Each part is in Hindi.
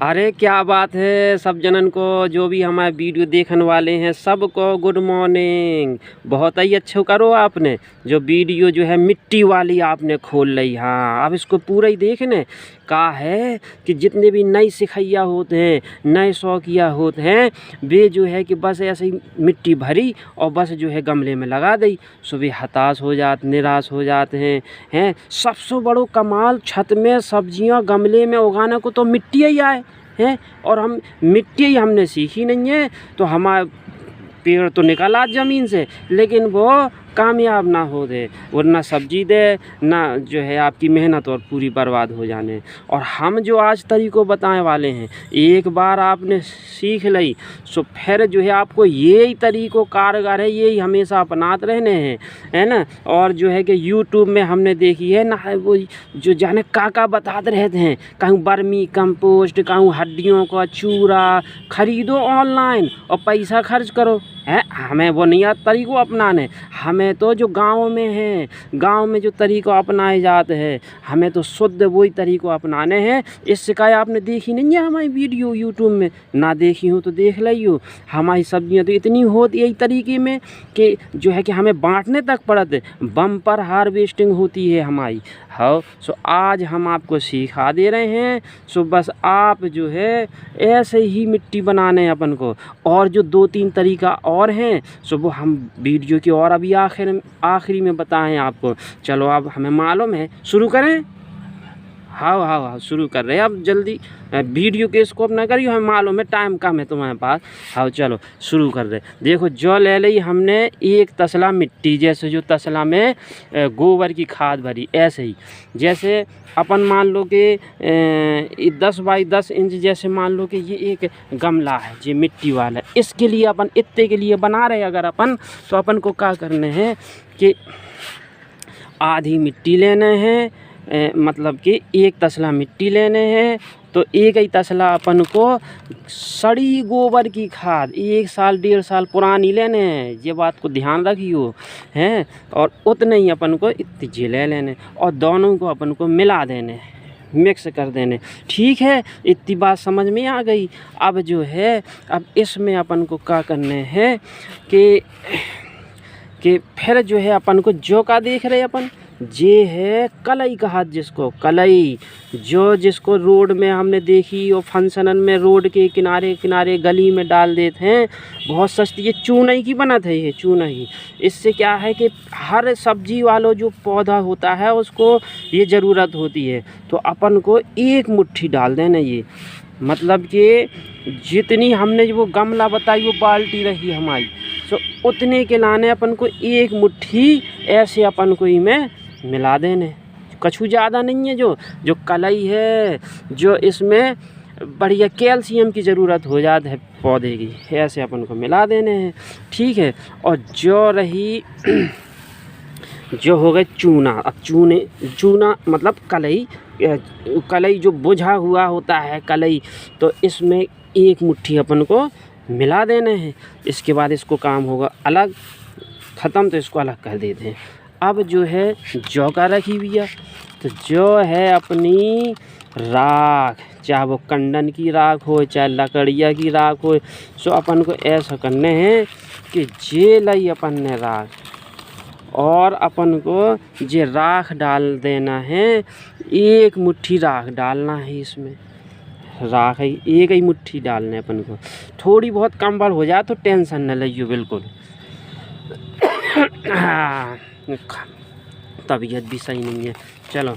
अरे क्या बात है सब जनन को, जो भी हमारे वीडियो देखने वाले हैं सबको गुड मॉर्निंग। बहुत ही अच्छा करो आपने जो वीडियो जो है मिट्टी वाली आपने खोल ली। हाँ, अब इसको पूरा ही देखने का है कि जितने भी नए सिखैया होते हैं, नए शौकिया होते हैं, वे जो है कि बस ऐसे ही मिट्टी भरी और बस जो है गमले में लगा दी। सुबह हताश हो जाते, निराश हो जाते हैं। सबसे बड़ो कमाल छत में सब्जियां गमले में उगाने को तो मिट्टी ही आए हैं, और हम मिट्टी ही हमने सीखी नहीं है। तो हमारे पेड़ तो निकला ज़मीन से, लेकिन वो कामयाब ना हो दे, और ना सब्जी दे, ना जो है आपकी मेहनत और पूरी बर्बाद हो जाने। और हम जो आज तरीक़ों बताने वाले हैं, एक बार आपने सीख ली सो फिर जो है आपको यही तरीक़ों कारगर है, यही हमेशा अपनाते रहने हैं, है ना। और जो है कि यूट्यूब में हमने देखी है ना, वो जो जाने का बताते रहते हैं, कहूँ बर्मी कंपोस्ट, कहूँ हड्डियों का चूरा खरीदो ऑनलाइन और पैसा खर्च करो है। हमें वो नहीं आता तरीक़ों अपनाने। हमें तो जो गांव में है, गांव में जो तरीक़ों अपनाए जाते हैं, हमें तो शुद्ध वही तरीक़ों अपनाने हैं। इस शिकायत आपने देखी नहीं है हमारी वीडियो यूट्यूब में, ना देखी हो तो देख लियो। हमारी सब्जियां तो इतनी होती यही तरीके में कि जो है कि हमें बांटने तक पड़ते, बम्पर हार्वेस्टिंग होती है हमारी। हाँ, सो आज हम आपको सिखा दे रहे हैं। सो बस आप जो है ऐसे ही मिट्टी बनाने अपन को, और जो 2-3 तरीक़ा और हैं सो वो हम वीडियो की और अभी आखिरी में बताएं आपको। चलो अब हमें मालूम है, शुरू करें। हाँ, शुरू कर रहे हैं अब जल्दी। वीडियो के स्कोप ना करियो, हमें मालूम है टाइम कम है तुम्हारे पास। हाँ चलो शुरू कर रहे। देखो जो ले ली हमने एक तसला मिट्टी, जैसे जो तसला में गोबर की खाद भरी, ऐसे ही जैसे अपन मान लो कि 10 बाई 10 इंच, जैसे मान लो कि ये एक गमला है, ये मिट्टी वाला। इसके लिए अपन इतने के लिए बना रहे अगर अपन, तो अपन को क्या करने हैं कि आधी मिट्टी लेने हैं, मतलब कि एक तसला मिट्टी लेने हैं। तो एक ही तसला अपन को सड़ी गोबर की खाद 1 साल 1.5 साल पुरानी लेने हैं, ये बात को ध्यान रखियो हैं। और उतने ही अपन को इतने ले लेने, और दोनों को अपन को मिला देने, मिक्स कर देने। ठीक है, इतनी बात समझ में आ गई। अब जो है अब इसमें अपन को क्या करने हैं कि फिर जो है अपन को जो का देख रहे अपन, ये है कलई का हाथ, जिसको कलई जो जिसको रोड में हमने देखी और फंक्शन में रोड के किनारे किनारे गली में डाल देते हैं, बहुत सस्ती। ये चूनई की बनत है, ये चूनई। इससे क्या है कि हर सब्जी वालों जो पौधा होता है उसको ये ज़रूरत होती है। तो अपन को एक मुट्ठी डाल देना, ये मतलब कि जितनी हमने वो गमला बताई वो बाल्टी रही हमारी, तो उतने के लाने अपन को एक मुट्ठी ऐसे अपन को में मिला देने। कछु ज़्यादा नहीं है। जो कलई है, जो इसमें बढ़िया कैल्शियम की ज़रूरत हो जाती है पौधे की, ऐसे अपन को मिला देने हैं। ठीक है, और जो रही जो हो गए चूना। अब चूना मतलब कलई जो बुझा हुआ होता है कलई, तो इसमें एक मुट्ठी अपन को मिला देने हैं। इसके बाद इसको काम होगा अलग ख़त्म, तो इसको अलग कर देते हैं। अब जो है जौ का रखी हुई है, तो जो है अपनी राख, चाहे वो कंडन की राख हो चाहे लकड़िया की राख हो, सो अपन को ऐसा करने हैं कि जे लई अपन ने राख, और अपन को जे राख डाल देना है। एक मुट्ठी राख डालना है इसमें, राख है एक ही मुट्ठी डालने अपन को। थोड़ी बहुत कम बार हो जाए तो टेंशन न लियो बिल्कुल। तबीयत भी सही नहीं है, चलो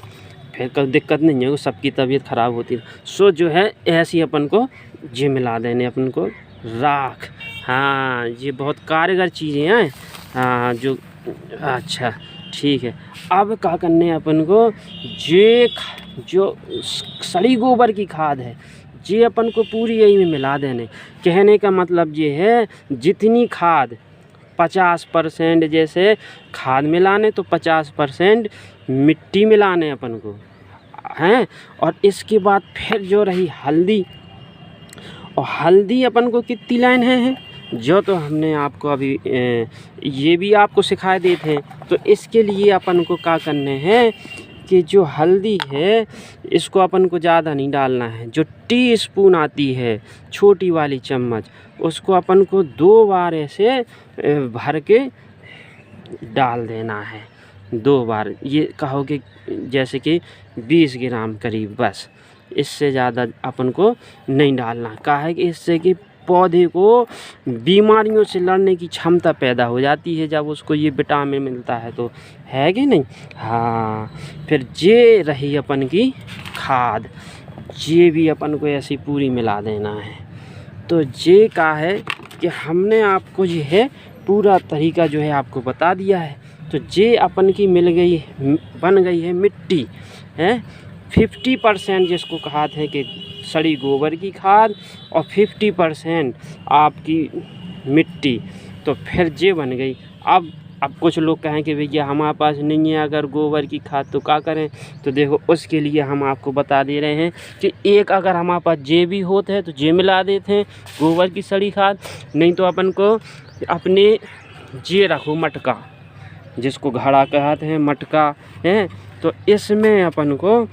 फिर कोई दिक्कत नहीं है, सबकी तबीयत ख़राब होती है। सो जो है ऐसी अपन को ये मिला देने अपन को राख। हाँ, ये बहुत कारगर चीज़ें हैं। हाँ जो अच्छा ठीक है। अब क्या करने हैं अपन को, ये जो सड़ी गोबर की खाद है ये अपन को पूरी यही में मिला देने। कहने का मतलब ये है, जितनी खाद 50% जैसे खाद मिलाने, तो 50% मिट्टी मिलाने अपन को हैं। और इसके बाद फिर जो रही हल्दी, और हल्दी अपन को कितनी लाइन है जो तो हमने आपको अभी ये भी आपको सिखा देते हैं। तो इसके लिए अपन को क्या करने हैं कि जो हल्दी है इसको अपन को ज़्यादा नहीं डालना है। जो टी स्पून आती है छोटी वाली चम्मच, उसको अपन को 2 बार ऐसे भर के डाल देना है। 2 बार, ये कहो कि जैसे कि 20 ग्राम करीब, बस इससे ज़्यादा अपन को नहीं डालना। कहा है कि इससे कि पौधे को बीमारियों से लड़ने की क्षमता पैदा हो जाती है जब उसको ये विटामिन मिलता है, तो है कि नहीं। हाँ, फिर ये रही अपन की खाद, ये भी अपन को ऐसी पूरी मिला देना है। तो ये कहा है कि हमने आपको जो है पूरा तरीका जो है आपको बता दिया है। तो ये अपन की मिल गई, बन गई है मिट्टी है। 50% जिसको कहा है कि सड़ी गोबर की खाद और 50% आपकी मिट्टी, तो फिर ये बन गई। अब कुछ लोग कहें कि भैया हमारे पास नहीं है अगर गोबर की खाद, तो क्या करें। तो देखो उसके लिए हम आपको बता दे रहे हैं कि एक अगर हमारे पास जे भी होते हैं तो जे मिला देते हैं गोबर की सड़ी खाद, नहीं तो अपन को अपने जे रखो मटका, जिसको घड़ा कहते हैं, मटका है। तो इसमें अपन को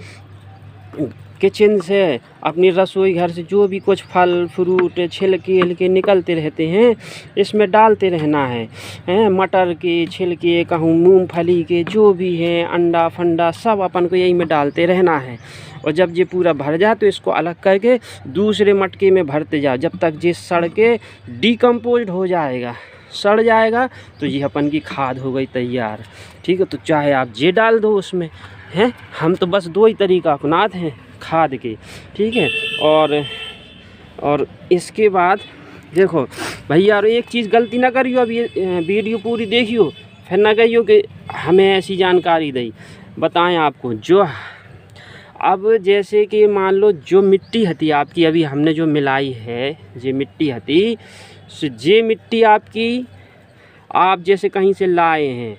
किचन से, अपनी रसोई घर से जो भी कुछ फल फ्रूट छिलके हिलके निकलते रहते हैं इसमें डालते रहना है। मटर के छिलके, कहूँ मूंगफली के, जो भी है अंडा फंडा सब अपन को यही में डालते रहना है। और जब ये पूरा भर जाए तो इसको अलग करके दूसरे मटके में भरते जाओ जब तक ये सड़ के डिकम्पोज हो जाएगा, सड़ जाएगा तो ये अपन की खाद हो गई तैयार। ठीक है, तो चाहे आप ये डाल दो उसमें हैं। हम तो बस 2 ही तरीका अपनाते हैं खाद के। ठीक है, और इसके बाद देखो भैया, और एक चीज़ गलती ना करियो, अब ये वीडियो पूरी देखियो, फिर ना कहियो कि हमें ऐसी जानकारी दी बताएं आपको। जो अब जैसे कि मान लो जो मिट्टी हती आपकी अभी हमने जो मिलाई है, ये मिट्टी हती, ये मिट्टी आपकी आप जैसे कहीं से लाए हैं,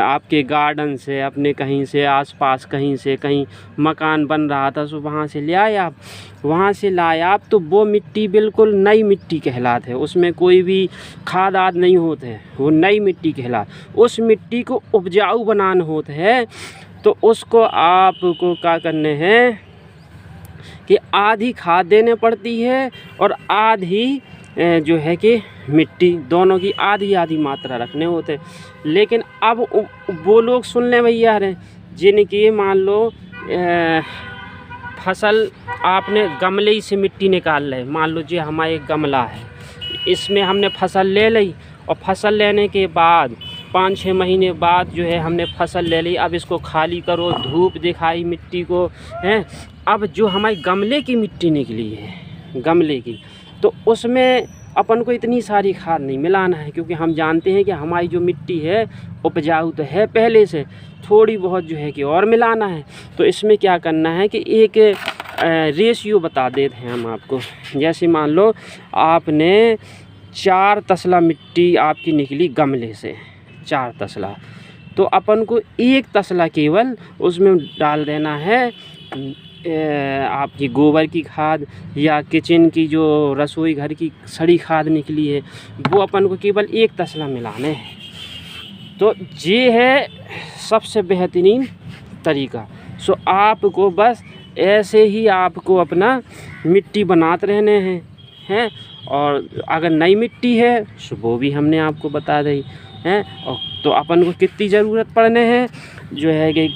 आपके गार्डन से, अपने कहीं से आसपास कहीं से, कहीं मकान बन रहा था तो वहाँ से ले आए आप, वहाँ से लाए आप, तो वो मिट्टी बिल्कुल नई मिट्टी कहलाती है। उसमें कोई भी खाद आद नहीं होते हैं, वो नई मिट्टी कहलाती। उस मिट्टी को उपजाऊ बनाना होता है, तो उसको आपको क्या करने हैं कि आधी खाद देने पड़ती है और आधी जो है कि मिट्टी, दोनों की आधी आधी मात्रा रखने होते। लेकिन अब वो लोग सुन लें भैया रहे जिनकी मान लो फसल आपने गमले से मिट्टी निकाल ले, मान लो जी हमारा एक गमला है, इसमें हमने फसल ले ली और फसल लेने के बाद 5-6 महीने बाद जो है हमने फसल ले ली। अब इसको खाली करो, धूप दिखाई मिट्टी को हैं। अब जो हमारी गमले की मिट्टी निकली है, गमले की, तो उसमें अपन को इतनी सारी खाद नहीं मिलाना है, क्योंकि हम जानते हैं कि हमारी जो मिट्टी है उपजाऊ तो है पहले से, थोड़ी बहुत जो है कि और मिलाना है। तो इसमें क्या करना है कि एक रेशियो बता देते हैं हम आपको। जैसे मान लो आपने 4 तसला मिट्टी आपकी निकली गमले से, 4 तसला, तो अपन को 1 तसला केवल उसमें डाल देना है आपकी गोबर की खाद, या किचन की जो रसोई घर की सड़ी खाद निकली है वो अपन को केवल 1 तसला मिलाने हैं। तो ये है सबसे बेहतरीन तरीका। सो आपको बस ऐसे ही आपको अपना मिट्टी बनाते रहने हैं। और अगर नई मिट्टी है तो वो भी हमने आपको बता दी है। और तो अपन को कितनी ज़रूरत पड़ने हैं, जो है कि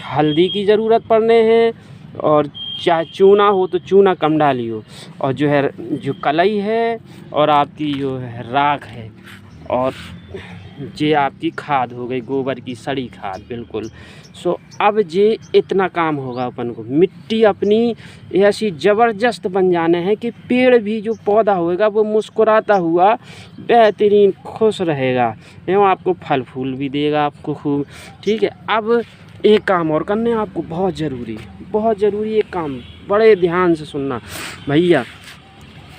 हल्दी की ज़रूरत पड़ने हैं, और चाहे चूना हो तो चूना कम डालियो, और जो है जो कलई है और आपकी जो है राख है, और ये आपकी खाद हो गई गोबर की सड़ी खाद बिल्कुल। सो अब ये इतना काम होगा अपन को, मिट्टी अपनी ऐसी ज़बरदस्त बन जाने हैं कि पेड़ भी जो पौधा होएगा वो मुस्कुराता हुआ बेहतरीन खुश रहेगा एवं आपको फल फूल भी देगा आपको खूब। ठीक है, अब एक काम और करने हैं आपको, बहुत ज़रूरी एक काम, बड़े ध्यान से सुनना भैया।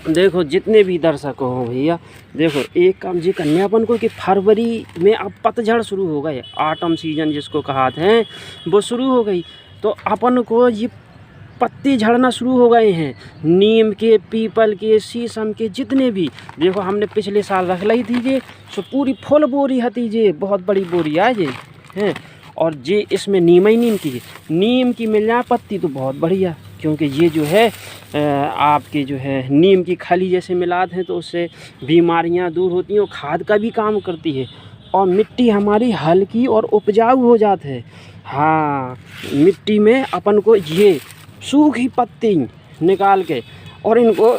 देखो जितने भी दर्शक हो भैया, देखो एक काम जी करने अपन को कि फरवरी में अब पतझड़ शुरू हो गए, ऑटम सीजन जिसको कहते हैं वो शुरू हो गई। तो अपन को ये पत्ते झड़ना शुरू हो गए हैं, नीम के, पीपल के, शीशम के, जितने भी। देखो हमने पिछले साल रख ली थी ये, सो पूरी फुल बोरी हती ये, बहुत बड़ी बोरी है ये हैं। और ये इसमें नीम ही नीम की मिल जाए पत्ती तो बहुत बढ़िया, क्योंकि ये जो है आपके जो है नीम की खली जैसे मिलाते हैं तो उससे बीमारियां दूर होती हैं और खाद का भी काम करती है और मिट्टी हमारी हल्की और उपजाऊ हो जाती है। हाँ, मिट्टी में अपन को ये सूखी पत्ती निकाल के और इनको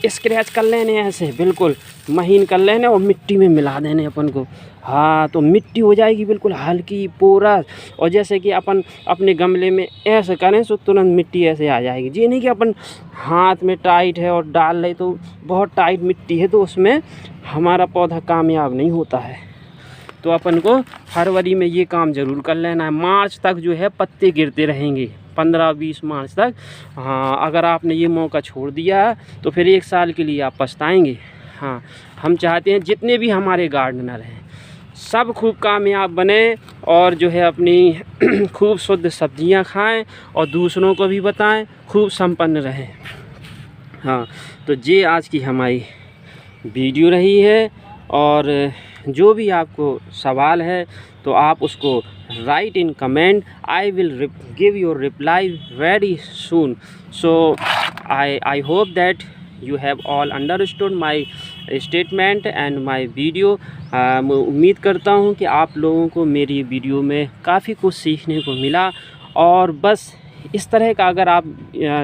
स्क्रैच कर लेने ऐसे बिल्कुल महीन कर लेने और मिट्टी में मिला देने अपन को। हाँ, तो मिट्टी हो जाएगी बिल्कुल हल्की पोरस। और जैसे कि अपन अपने गमले में ऐसे करें तो तुरंत मिट्टी ऐसे आ जाएगी। ये नहीं कि अपन हाथ में टाइट है और डाल रहे तो बहुत टाइट मिट्टी है तो उसमें हमारा पौधा कामयाब नहीं होता है। तो अपन को फरवरी में ये काम ज़रूर कर लेना है। मार्च तक जो है पत्ते गिरते रहेंगे, 15-20 मार्च तक। हाँ, अगर आपने ये मौका छोड़ दिया तो फिर 1 साल के लिए आप पछताएंगे। हाँ, हम चाहते हैं जितने भी हमारे गार्डनर हैं सब खूब कामयाब बने और जो है अपनी खूब शुद्ध सब्जियां खाएं और दूसरों को भी बताएं, खूब संपन्न रहें। हाँ, तो ये आज की हमारी वीडियो रही है और जो भी आपको सवाल है तो आप उसको right in comment. I will give your reply very soon. So I hope that you have all understood my statement and my video। मैं उम्मीद करता हूँ कि आप लोगों को मेरी वीडियो में काफ़ी कुछ सीखने को मिला। और बस इस तरह का अगर आप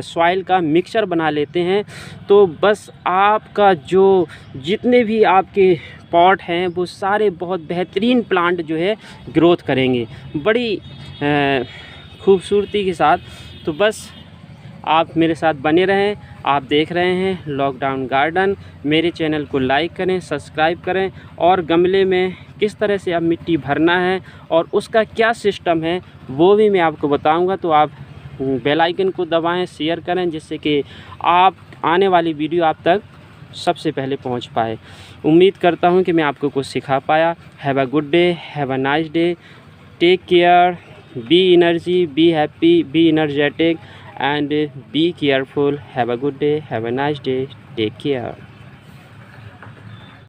सॉइल का मिक्सचर बना लेते हैं तो बस आपका जो जितने भी आपके पॉट हैं वो सारे बहुत बेहतरीन प्लांट जो है ग्रोथ करेंगे बड़ी खूबसूरती के साथ। तो बस आप मेरे साथ बने रहें। आप देख रहे हैं लॉकडाउन गार्डन। मेरे चैनल को लाइक करें, सब्सक्राइब करें और गमले में किस तरह से अब मिट्टी भरना है और उसका क्या सिस्टम है वो भी मैं आपको बताऊंगा। तो आप बेल आइकन को दबाएं, शेयर करें, जिससे कि आप आने वाली वीडियो आप तक सबसे पहले पहुंच पाए। उम्मीद करता हूं कि मैं आपको कुछ सिखा पाया। Have a good day, have a nice day, take care, be energy, be happy, be energetic and be careful. Have a good day, have a nice day, take care.